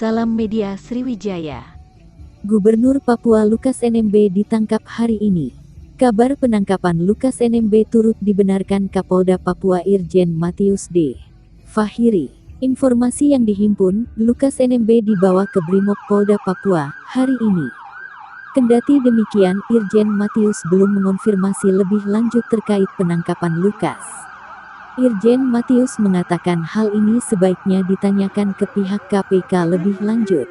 Salam Media Sriwijaya. Gubernur Papua Lukas NMB ditangkap hari ini. Kabar penangkapan Lukas NMB turut dibenarkan Kapolda Papua Irjen Matius D. Fahiri. Informasi yang dihimpun, Lukas NMB dibawa ke Brimob Polda Papua hari ini. Kendati demikian, Irjen Matius belum mengonfirmasi lebih lanjut terkait penangkapan Lukas. Irjen Matius mengatakan hal ini sebaiknya ditanyakan ke pihak KPK lebih lanjut.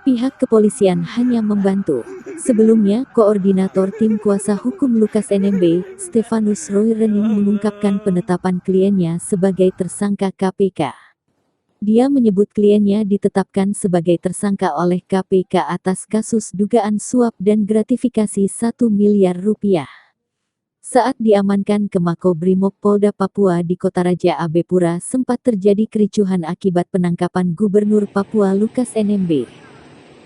Pihak kepolisian hanya membantu. Sebelumnya, Koordinator Tim Kuasa Hukum Lukas NMB, Stefanus Roy Rening mengungkapkan penetapan kliennya sebagai tersangka KPK. Dia menyebut kliennya ditetapkan sebagai tersangka oleh KPK atas kasus dugaan suap dan gratifikasi 1 miliar rupiah. Saat diamankan ke Makobrimob Polda Papua di Kota Raja Abepura sempat terjadi kericuhan akibat penangkapan Gubernur Papua Lukas NMB.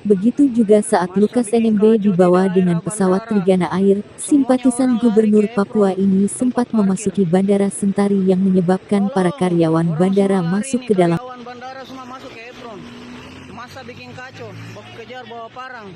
Begitu juga saat Lukas NMB dibawa dengan pesawat Trigana Air, simpatisan Gubernur Papua ini sempat memasuki Bandara Sentari yang menyebabkan para karyawan bandara masuk ke dalam. Bandara semua masuk ke Efron. Masa bikin kacau, kejar bawa parang.